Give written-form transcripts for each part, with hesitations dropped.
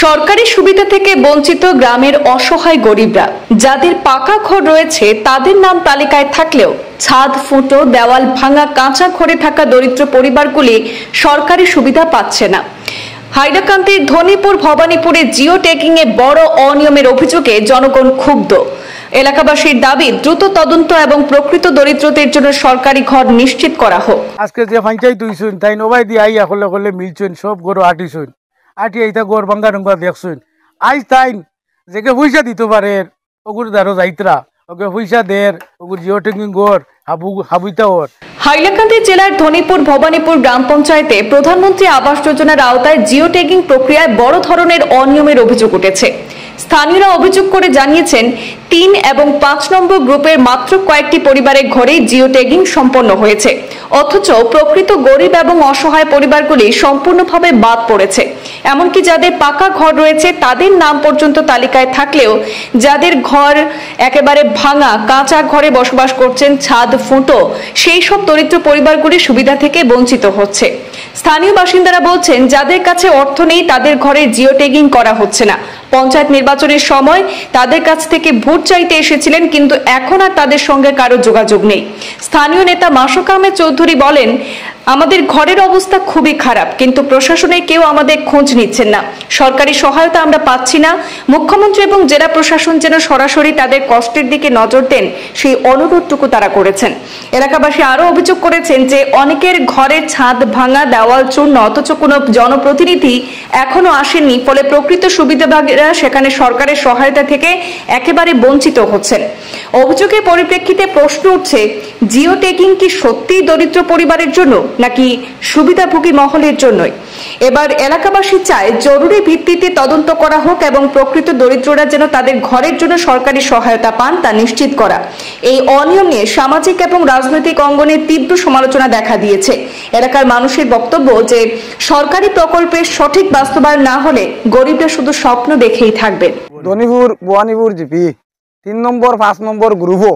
সরকারি সুবিধা থেকে বঞ্চিত গ্রামের অসহায় গরিবরা যাদের পাকা ঘর রয়েছে তাদের নাম তালিকায় থাকলেও ছাদ ফুটো দেওয়াল ভাঙা কাঁচা ঘরে থাকা দরিদ্র পরিবারগুলি সরকারি সুবিধা পাচ্ছে না। হাইলাকান্দির ধনীপুর ভবানীপুরে জিও ট্যাগিং এ বড় অনিয়মের অভিযোগে জনগণ ক্ষুব্ধ। এলাকাবাসীর দাবি দ্রুত তদন্ত এবং প্রকৃত দরিদ্রদের জন্য সরকারি ঘর নিশ্চিত করা হোক। আজকে যে পঞ্চায়েত হইছুন তাই নবাই দিয়ে আইয়া হলে হলে মিলছুন সব গরু আটিছুন আটি এইটা গড় ভাঙ্গা রঙ্গা দেখছুন আইস তাইন যেকে পয়সা দিতে পারে ওগুর দারো যাইতরা ওকে পয়সা দের ওগুর জিও ট্যাগিং গড় হাবুইতা ওর। হাইলাকান্দি জেলার ধনীপুর ভবানীপুর গ্রাম পঞ্চায়েতে প্রধানমন্ত্রী আবাস যোজনার আওতায় জিও ট্যাগিং প্রক্রিয়ায় বড় ধরনের অনিয়মের অভিযোগ উঠেছে। স্থানীয়রা অভিযোগ করে জানিয়েছেন ৩ এবং ৫ নম্বর গ্রুপের মাত্র কয়েকটি পরিবারের ঘরে জিও ট্যাগিং সম্পন্ন হয়েছে, অথচ প্রকৃত গরিব এবং অসহায় পরিবারগুলি সম্পূর্ণভাবে বাদ পড়েছে। এমনকি যাদের পাকা ঘর রয়েছে তাদের নাম পর্যন্ত তালিকায় থাকলেও যাদের ঘর একেবারে ভাঙা কাঁচা ঘরে বসবাস করছেন, ছাদ ফুটো, সেই সব দরিদ্র পরিবারগুলি সুবিধা থেকে বঞ্চিত হচ্ছে। স্থানীয় বাসিন্দারা বলছেন যাদের কাছে অর্থ নেই তাদের ঘরে জিও ট্যাগিং করা হচ্ছে না। পঞ্চায়েত নির্বাচনের সময় তাদের কাছ থেকে ভোট চাইতে এসেছিলেন, কিন্তু এখন আর তাদের সঙ্গে কারো যোগাযোগ নেই। স্থানীয় নেতা মাসুক আহমেদ চৌধুরী বলেন, আমাদের ঘরের অবস্থা খুবই খারাপ, কিন্তু প্রশাসনে কেউ আমাদের খোঁজ নিচ্ছেন না। সরকারি সহায়তা আমরা পাচ্ছি না। মুখ্যমন্ত্রী এবং জেলা প্রশাসন যেন সরাসরি তাদের কষ্টের দিকে নজর দেন, সেই অনুরোধটুকু তারা করেছেন। এলাকাবাসী আরো অভিযোগ করেছেন যে অনেকের ঘরের ছাদ ভাঙা, দেওয়াল চূর্ণ, অথচ কোনো জনপ্রতিনিধি এখনো আসেননি। ফলে প্রকৃত সুবিধাভোগীরা সেখানে সরকারের সহায়তা থেকে একেবারে বঞ্চিত হচ্ছেন। অভিযোগের পরিপ্রেক্ষিতে প্রশ্ন উঠছে, জিও ট্যাগিং কি সত্যিই দরিদ্র পরিবারের জন্য নাকি সুবিধাভোগী মহলের জন্যই? এবার এলাকাবাসী চায় জরুরি ভিত্তিতে তদন্ত করা হোক এবং প্রকৃত দরিদ্ররা যেন তাদের ঘরের জন্য সরকারি সহায়তা পান তা নিশ্চিত করা। এই অনিয়ম নিয়ে সামাজিক এবং রাজনৈতিক অঙ্গনে তীব্র সমালোচনা দেখা দিয়েছে। এলাকার মানুষের বক্তব্য যে সরকারি প্রকল্পের সঠিক বাস্তবায়ন না হলে গরিবরা শুধু স্বপ্ন দেখেই থাকবে। ধনীপুর ভবানীপুর জিপি ৩ নম্বর ৫ নম্বর গ্রুপও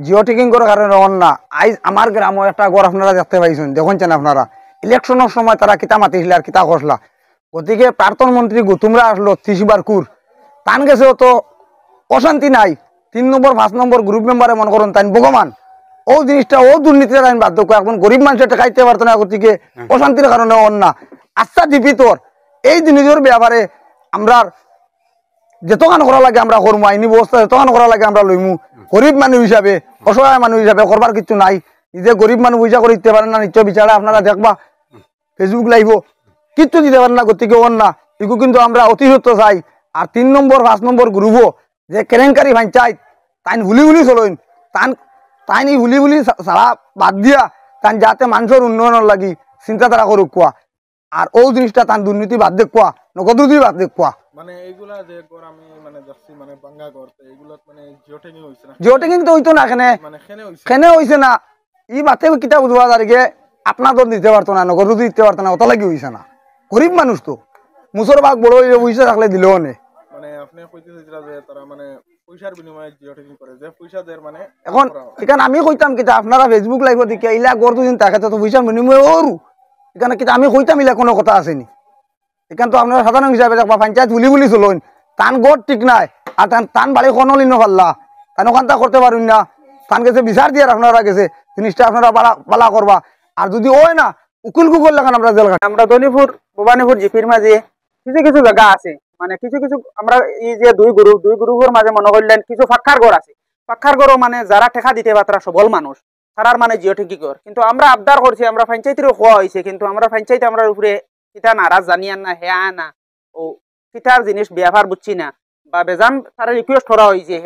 জিও ট্যাগিং করার কারণে অন্যা আইজ আমার গ্রামও একটা গড় আপনারা দেখতে পাইছেন, দেখছেন আপনারা ইলেকশনের সময় তারা কিতা মাতিছিল আর কিতা করলা। গতিকে প্রাক্তন মন্ত্রী গৌতমরা আসলো ৩০ বার কুর তান গেছেও তো অশান্তি নাই। ৩ নম্বর ৫ নম্বর গ্রুপ মেম্বারে মনে করেন তাই ভগবান ও জিনিসটা ও দুর্নীতির আইন বাধ্য এখন গরিব মানুষের খাইতে পারতো না। গতিকে অশান্তির কারণে অন্যা আচ্ছা দিবি তোর এই জিনিসের ব্যাপারে আমরা যেতখান করা লাগে আমরা করবো, আইনি ব্যবস্থা যেতখান করা লাগে আমরা লইমু। গরিব মানুষ হিসাবে, অসহায় মানুষ হিসাবে করবার কিছু নাই। নিজে গরিব মানুষ পয়সা করে দিতে পারেন না, নিশ্চয় বিচারে আপনারা দেখবা ফেসবুক লাইভ কিচ্ছু দিতে পারেন না। গতিকে ওর না এগুলো কিন্তু আমরা অতি সত্য চাই। আর ৩ নম্বর ৫ নম্বর গ্রুপও যে কেলেঙ্কারি পঞ্চায়েত তাই হুলি হুলি চলইন তাই হুলি হুলি ছাড়া বাদ দিয়া তাই যাতে মানুষের উন্নয়নের লাগি চিন্তাধারা করুক কোয়া। আর ও জিনিসটা তার দুর্নীতি বাদ দেখ কোয়া, নগদুতি বাদ দেখ কোয়া। মানে এইগুলা যে গর আমি মানে দেখছি মানে বাঙ্গা গর এইগুলা মানে জিও ট্যাগিং হইছে না। জিও ট্যাগিং তো হইতো না, মানে খেনে হইছে না। ই বাতে কিতা বুঝবা তারিখে আপনা তো দিতে পারতো না, নগদুতি দিতে পারতো না, অত লাগি হইছে না। গরিব মানুষ তো মুসর ভাগ বড় হইলে পয়সা থাকলে দিলেও নে। মানে আপনি কইতেছিলা যে তারা মানে পয়সার বিনিময়ে জিও ট্যাগিং করে, যে পয়সা দের মানে এখন এখানে আমি কইতাম কিতা আপনারা ফেসবুক লাইভ দেখে ইলা গর দুদিন তাকে তো পয়সার বিনিময়ে ওরু এখানে কিতা আমি কইতাম ইলা কোনো কথা আসেনি। এখান তো আপনারা সাধারণ হিসাবে দেখবা পঞ্চায়েত বুলি বুলি চলুন তান গড় ঠিক নাই আর তান বাড়ি কনলি নপাল্লা তান ওখানটা করতে পারুন না। তান গেছে বিচার দিয়ে আপনারা গেছে জিনিসটা আপনারা বালা করবা। আর যদি ওই না উকিল কুকুর লেখান আমরা জেল কাটি। আমরা ধনীপুর ভবানীপুর জিপির মাঝে কিছু কিছু জায়গা আছে, মানে কিছু কিছু আমরা এই যে দুই গ্রুপের মাঝে মনে করলেন কিছু ফাঁকার ঘর আছে। ফাঁকার ঘরও মানে যারা টেকা দিতে বা তারা সবল মানুষ তারার মানে জিও ট্যাগিং ঘর। কিন্তু আমরা আবদার করছি, আমরা পঞ্চায়েতেরও খোয়া হয়েছে, কিন্তু আমরা পঞ্চায়েত আমরা উপরে কিতা নারাজ জানিয়ান না হে না ও কিতার জিনিস ব্যবহার বুঝছি না বা বেজান তারা রিকোয়েস্ট করা হয়েছে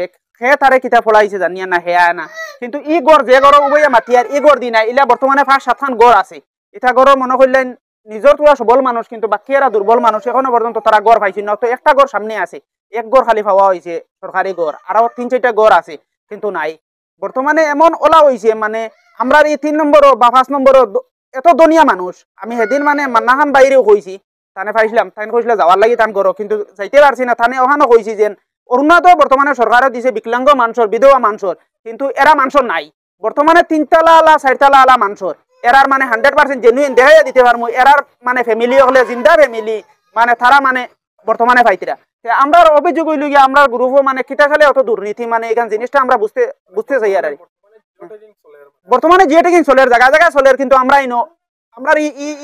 হে তারে কিতা ফলাইছে জানিয়ান না হে না। কিন্তু ই গড় যে গড় উভয় মাতিয়ার ই গড় দি না ইলা বর্তমানে ৫-৭খান গড় আছে। এটা গড় মনে করলেন নিজের তোরা সবল মানুষ, কিন্তু বাকি এরা দুর্বল মানুষ এখনো পর্যন্ত তারা গড় পাইছে না। তো একটা গড় সামনে আছে, এক গড় খালি পাওয়া হয়েছে সরকারি গড়, আরো ৩-৪টা গড় আছে কিন্তু নাই। বর্তমানে এমন ওলা হয়েছে মানে আমরা এই ৩ নম্বর বা ৫ নম্বর এত দুনিয়া মানুষ। আমি সেদিন মানে মান্নাখান বাইরেও কইছি তানে পাইছিলাম, তাই কইছিল যাওয়ার লাগি টান করো, কিন্তু যাইতে পারছি না। থানে ওখানে কইছি যে অরুণাচল বর্তমানে সরকারে দিছে বিকলাঙ্গ মানুষের, বিধবা মানুষের, কিন্তু এরা মানুষের নাই। বর্তমানে 3 তলা 4 তলা মানুষের এরার মানে 100% জেনুইন দেখাইয়া দিতে পারবো। এরার মানে ফ্যামিলি হলে জিন্দা ফ্যামিলি, মানে তারা মানে বর্তমানে পাইতিরা আমরা অভিযোগ হইল গিয়ে আমরা গ্রুপও মানে কিতা খেলে অত দুর্নীতি মানে এখান জিনিসটা আমরা বুঝতে চাই আর বর্তমানে জিও টেকিং চলের জায়গায় জায়গায় চলের কিন্তু আমরা আমরা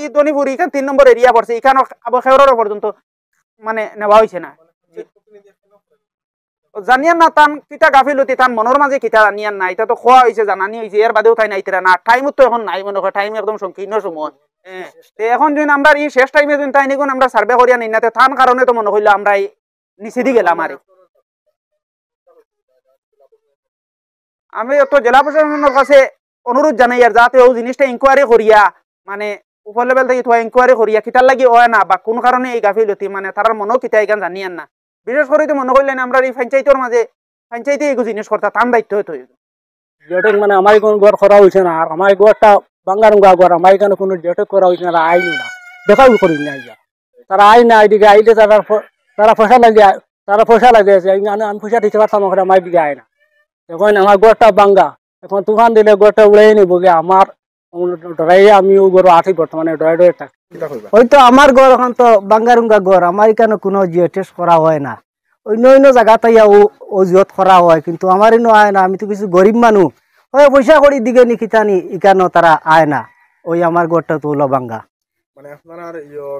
ই দনিপুর এখান 3 নম্বর এরিয়া পড়ছে এখানে আবহাওয়ার পর্যন্ত মানে নেওয়া হয়েছে না জানিয়ান না তান কিতা গাফিলতি তান মনের মাঝে কিতা জানিয়ান না এটা তো খোয়া হয়েছে জানানি হয়েছে এর বাদেও তাই নাইতিরা না টাইমও তো এখন নাই মনে হয় টাইম একদম সংকীর্ণ সময় এখন যদি আমরা এই শেষ টাইমে যদি তাই নিগুন আমরা সার্ভে করিয়া নিই না তার কারণে তো মনে হইলো আমরা নিচে দিয়ে গেলাম আর আমি তো জেলা প্রশাসনের কাছে অনুরোধ জানাই আর যাতে ও জিনিসটা ইনকোয়ারি করিয়া মানে উপর লেভেল থেকে তোমার ইনকোয়ারি করিয়া কিতার লাগি হয় না বা কোন কারণে এই গাফিলতি মানে তার মনেও কিতা এখান জানিয়ান না বিশেষ করে তো মনে করলেন আমরা এই পঞ্চায়েতের মাঝে পঞ্চায়েতে এই জিনিস করতে তার দায়িত্ব হইতে জেটেক মানে আমার কোনো ঘর করা হয়েছে না আর আমার ঘরটা বাঙ্গারুঙ্গা ঘর আমার এখানে কোনো জেটেক করা হয়েছে না আইনি না দেখাও করি না তারা আইন না এদিকে আইলে তারা পয়সা লাগে আমি পয়সা দিতে পারতাম ওখানে আমার দিকে আয় না এখন আমার ঘরটা বাঙ্গা এখন তুফান দিলে ঘরটা উড়ে নিব গিয়ে আমার ডরাইয়ে আমি ও ঘর আঠি বর্তমানে ডরাই ডরে থাকি ওই তো আমার ঘর এখন তো বাঙ্গারুঙ্গা ঘর আমার এখানে কোনো জিও টেস্ট করা হয় না অন্য অন্য জায়গাতে ও জিওত করা হয় কিন্তু আমার ইনো আয় না আমি তো কিছু গরিব মানুষ ওই পয়সা করি দিকে নি খিতানি এখানে তারা আয় না ওই আমার ঘরটা তো হলো বাঙ্গা মানে আপনার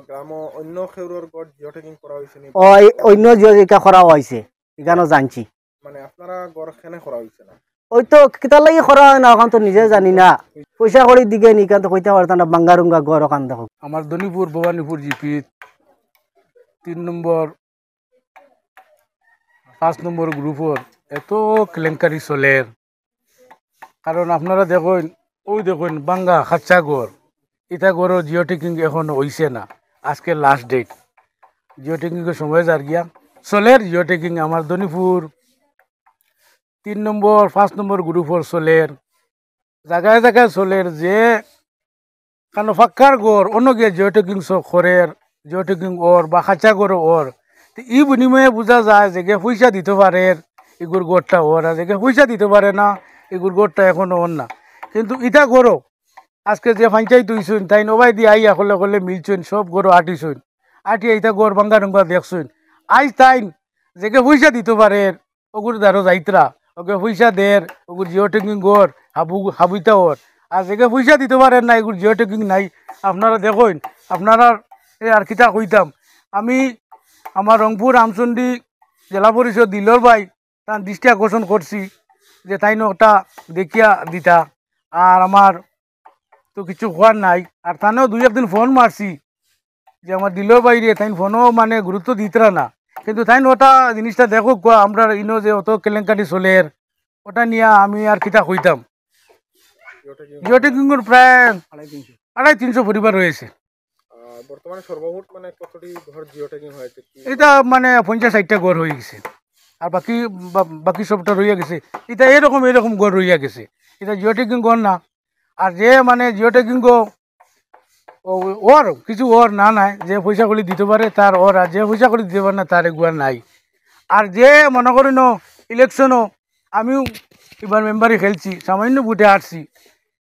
গ্রাম অন্য খেউরর গড় জিও টেকিং করা হয়েছে নি ওই অন্য জিও যেটা করা হয়েছে এখানে জানছি মানে আপনারা গড় খেনে করা হয়েছে না ওই তো কিতার লাগি করা হয় না এখন তো নিজে জানি না পয়সা করি দিকে নি এখান তো কইতে পারতাম না বাঙ্গারুঙ্গা ঘর ওখান দেখো আমার দনিপুর ভবানীপুর জিপি 3 নম্বর 5 নম্বর গ্রুপর এত কেলেঙ্কারি চলের কারণ আপনারা দেখুন ওই দেখুন বাঙ্গা খাচ্চা ঘর এটা ঘরও জিও টেকিং এখন হইছে না আজকে লাস্ট ডেট জিও টেকিংয়ের সময় যার গিয়া চলের জিও টেকিং আমার দনিপুর 3 নম্বর 5 নম্বর গ্রুপর চলের জায়গায় জায়গায় চলের যে কারণ ফাক্কার গড় অন্য গিয়ে জিও টেকিং খরের জিও টেকিং ওর বা খাঁচা গড় ওর ই বিনিময়ে বোঝা যায় যে পয়সা দিতে পারে এগুর গড়টা ওর আর যে পয়সা দিতে পারে না এগুর গড়টা এখন ওর না কিন্তু ইটা গড়ো আজকে যে পঞ্চায়েত হইছুন তাই নবাই দিয়ে আইয়া হলে হলে মিলছুন সব গড়ো আটিছুন আটি এইটা গড় বাঙ্গা রঙ্গা দেখছুন আজ তাই যে পয়সা দিতে পারে ওগুর দ্বারো যাইতরা ওকে পয়সা দের ওগুর জিও টেকিং গড় হাবুইতা ওর আর যে পয়সা দিতে পারেন না এগুর জিও টেকিং নাই আপনারা দেখুন আপনারা আর কিতা কইতাম আমি আমার রংপুর রামচন্ডী জেলা পরিষদ দিলর ভাই তার দৃষ্টি আকর্ষণ করছি যে তাই ওটা দেখিয়া দিতা আর আমার তো কিছু হওয়ার নাই আর তানেও 2-1 ফোন মারছি যে আমার দিলর বাইরে তাই ফোনও মানে গুরুত্ব দিতরা না কিন্তু তাই ওটা জিনিসটা দেখো আমরা ইনো যে অত কেলেঙ্কারি চলের ওটা নিয়ে আমি আর কিতা কইতাম জিও টেকিংয়ের প্রায় 250-300 পরিবার রয়েছে বর্তমানে সর্বমোট মানে কতটি ঘর জিও টেকিং হয়েছে এটা মানে 50-60টা ঘর হয়ে গেছে আর বাকি সবটা রইয়া গেছে এটা এরকম ঘর রইয়া গেছে এটা জিও টেকিং ঘর না আর যে মানে জিও টেকিং ওর কিছু ওর না নাই যে পয়সা করে দিতে পারে তার ওর আর যে পয়সা করে দিতে পারে না তার এগুয়ার নাই আর যে মনে করি ইলেকশনও আমিও এবার মেম্বারে খেলছি সামান্য ভোটে আসছি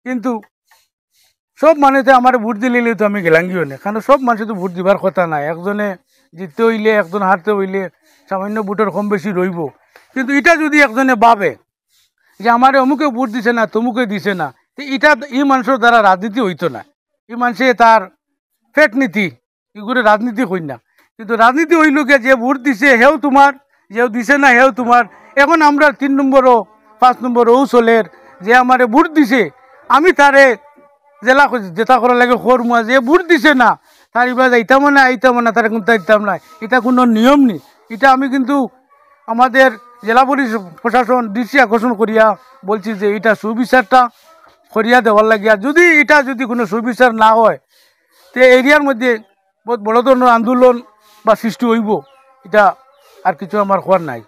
কিন্তু সব মানুষে আমার ভোট দিলে তো আমি গেলাঙ্গিও না কারণ সব মানুষ তো ভোট দিবার কথা নাই একজনে জিততে হইলে একজন হারতে হইলে সামান্য ভোটের কম বেশি রইব কিন্তু এটা যদি একজনে ভাবে যে আমার অমুকে ভোট দিছে না তমুকে দিছে না তো এটা এই মানুষের দ্বারা রাজনীতি হইতো না এই মানুষে তার ফেক নীতি এগুলো রাজনীতি হই না কিন্তু রাজনীতি হইল গিয়ে যে ভোট দিছে হেও তোমার যেও দিছে না হেও তোমার এখন আমরা 3 নম্বর ও 5 নম্বর ও চলের যে আমারে ভোট দিছে আমি তারে জেলা যেটা করা লাগে খরমা যে ভোট দিছে না তার এবার যাইতাম না আইতাম না তারা কিন্তু আইতাম না এটা কোনো নিয়ম নেই এটা আমি কিন্তু আমাদের জেলা প্রশাসন দৃষ্টি আকর্ষণ করিয়া বলছি যে এটা সুবিচারটা করিয়া দেওয়ার লাগিয়া যদি কোনো সুবিচার না হয় তো এরিয়ার মধ্যে বহুত বড় ধরনের আন্দোলন বা সৃষ্টি হইব এটা আর কিছু আমার হওয়ার নাই